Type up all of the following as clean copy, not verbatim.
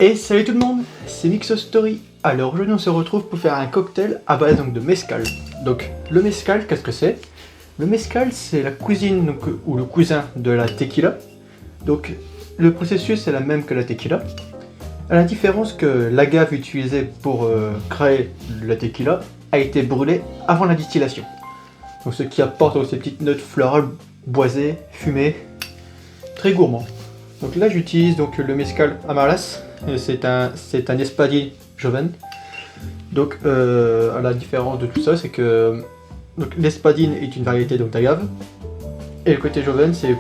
Et salut tout le monde, c'est Mixo Story. Alors aujourd'hui on se retrouve pour faire un cocktail à base donc, de mezcal. Donc le mezcal, qu'est-ce que c'est? Le mezcal c'est la cousine donc, ou le cousin de la tequila. Donc le processus est la même que la tequila. À la différence que l'agave utilisée pour créer la tequila a été brûlée avant la distillation. Donc ce qui apporte donc, ces petites notes florales boisées, fumées, très gourmand. Donc là j'utilise donc le mezcal Amaras. C'est un Espadín Joven. Donc à la différence de tout ça, c'est que l'Espadín est une variété d'agave. Et le côté Joven, c'est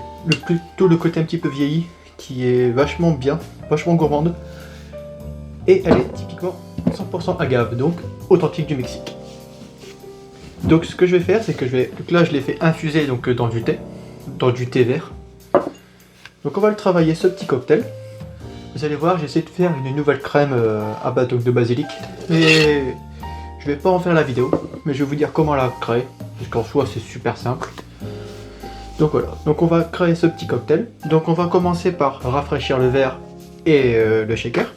plutôt le côté un petit peu vieilli, qui est vachement bien, vachement gourmande. Et elle est typiquement 100% agave, donc authentique du Mexique. Donc ce que je vais faire, c'est que là je l'ai fait infuser donc, dans du thé vert. Donc on va le travailler ce petit cocktail. Vous allez voir, j'essaie de faire une nouvelle crème à base de basilic. Et je vais pas en faire la vidéo, mais je vais vous dire comment la créer. Parce qu'en soi c'est super simple. Donc voilà, donc on va créer ce petit cocktail. Donc on va commencer par rafraîchir le verre et le shaker.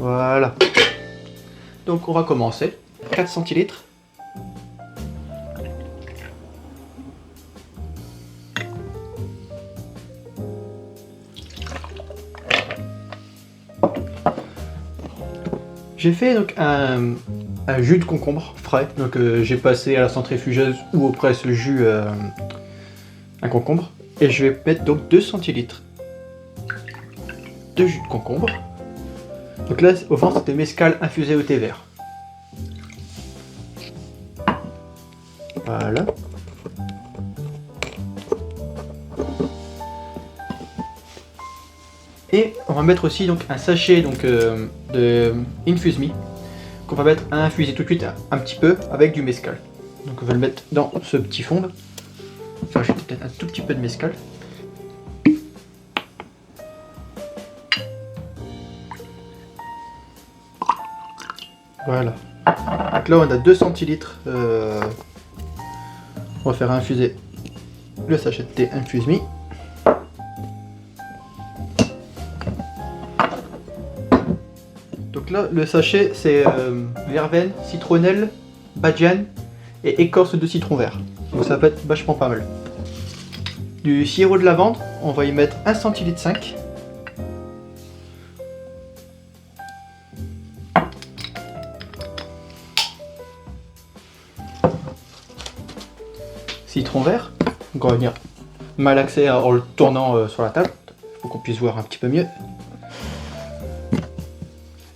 Voilà. Donc on va commencer. 4 centilitres. J'ai fait donc un jus de concombre frais. Donc j'ai passé à la centrifugeuse ou au presse le jus un concombre. Et je vais mettre donc 2 centilitres de jus de concombre. Donc là, au fond, c'était mezcal infusé au thé vert. Voilà. Et on va mettre aussi donc, un sachet donc, de Infuse Me qu'on va mettre à infuser tout de suite un petit peu avec du mezcal. Donc on va le mettre dans ce petit fond là. Enfin, j'ai peut-être un tout petit peu de mezcal. Voilà. Donc là on a 2 centilitres. On va faire infuser le sachet de thé Infuse Me. Donc là le sachet c'est verveine, citronnelle, badiane et écorce de citron vert. Donc ça peut être vachement pas mal. Du sirop de lavande, on va y mettre 1 centilitre 5. Citron vert, donc on va venir malaxer en le tournant sur la table pour qu'on puisse voir un petit peu mieux.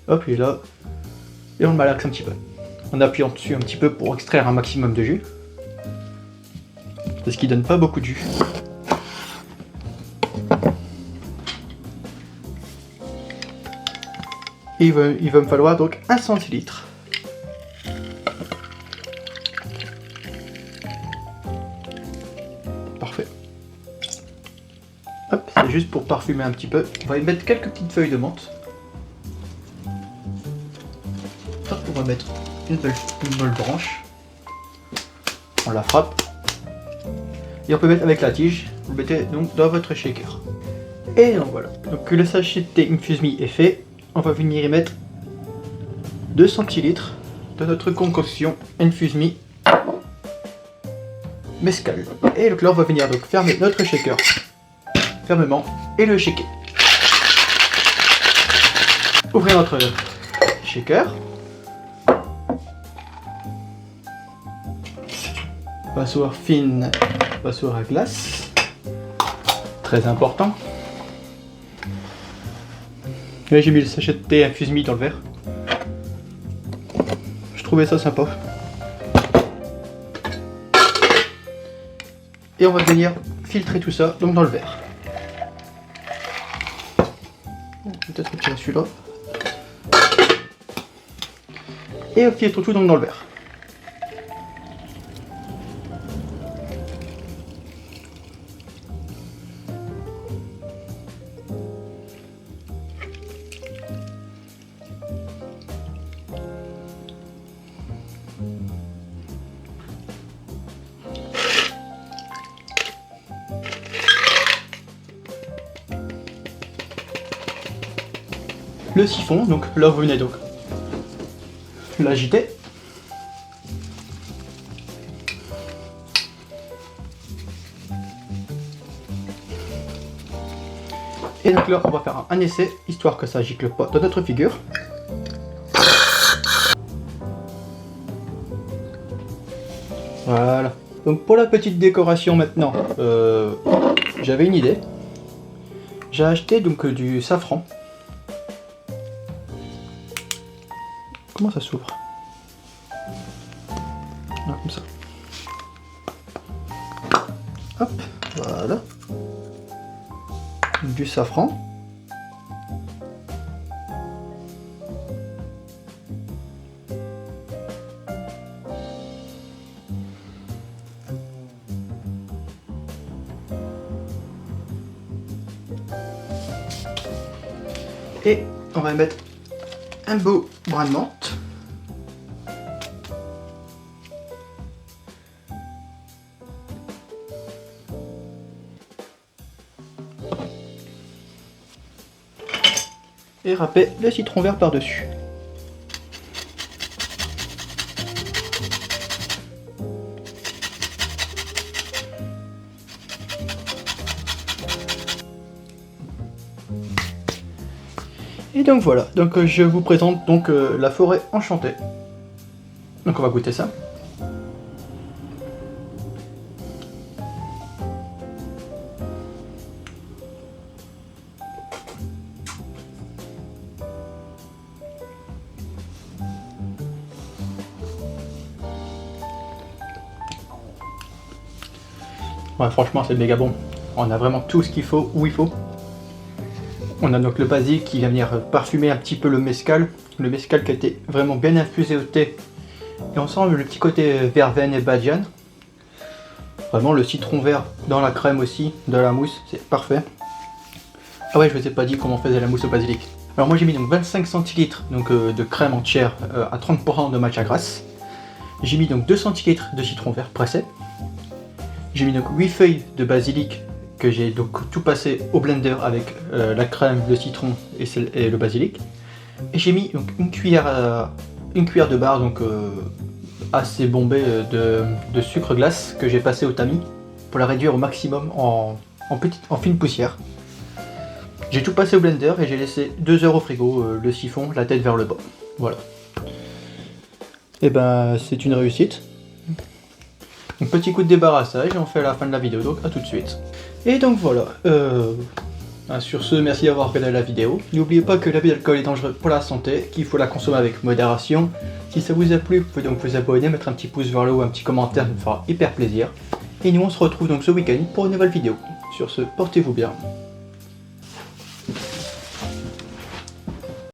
Hop, il est là, et on le malaxe un petit peu. En appuyant dessus un petit peu pour extraire un maximum de jus, parce qu'il donne pas beaucoup de jus. Et il va me falloir donc 1 centilitre. Parfait. Hop, c'est juste pour parfumer un petit peu. On va y mettre quelques petites feuilles de menthe. Hop, on va mettre une belle branche. On la frappe. Et on peut mettre avec la tige. Vous le mettez donc dans votre shaker. Et donc voilà. Donc le sachet de thé Infuse Me est fait. On va venir y mettre 2 centilitres de notre concoction Infuse Me mezcal. Et donc là on va venir donc fermer notre shaker fermement et le shaker. Ouvrir notre shaker. Passoire fine, passoire à glace. Très important. Là j'ai mis le sachet de thé Infuse Me dans le verre. Je trouvais ça sympa. Et on va venir filtrer tout ça donc dans le verre. Peut-être retirer celui-là. Et on filtre tout donc dans le verre. le siphon, donc là vous venez donc l'agiter. Et donc là on va faire un essai, histoire que ça gicle pas dans notre figure. Voilà. Donc pour la petite décoration maintenant, j'avais une idée. J'ai acheté donc du safran. Comment ça s'ouvre? Ah, comme ça. Hop, voilà. Du safran. Et on va mettre un beau brin de menthe. Et râper le citron vert par-dessus. Et donc voilà, donc je vous présente donc la forêt enchantée. Donc on va goûter ça. Ouais, franchement c'est méga bon. On a vraiment tout ce qu'il faut où il faut. On a donc le basilic qui va venir parfumer un petit peu le mescal. Le mescal qui a été vraiment bien infusé au thé. Et on sent le petit côté verveine et badiane. Vraiment le citron vert dans la crème aussi, de la mousse, c'est parfait. Ah ouais, je vous ai pas dit comment on faisait la mousse au basilic. Alors moi j'ai mis donc 25 centilitres donc, de crème entière à 30% de matcha grasse. J'ai mis donc 2 centilitres de citron vert pressé. J'ai mis donc 8 feuilles de basilic que j'ai donc tout passé au blender avec la crème, le citron et le basilic. Et j'ai mis donc une cuillère de barre donc assez bombée de sucre glace que j'ai passé au tamis pour la réduire au maximum en fine poussière. J'ai tout passé au blender et j'ai laissé 2 heures au frigo, le siphon, la tête vers le bas. Voilà. Et ben c'est une réussite. Un petit coup de débarrassage et on fait à la fin de la vidéo, donc à tout de suite. Et donc voilà, sur ce, merci d'avoir regardé la vidéo. N'oubliez pas que l'abus d'alcool est dangereux pour la santé, qu'il faut la consommer avec modération. Si ça vous a plu, vous pouvez donc vous abonner, mettre un petit pouce vers le haut, un petit commentaire, ça me fera hyper plaisir. Et nous on se retrouve donc ce week-end pour une nouvelle vidéo. Sur ce, portez-vous bien.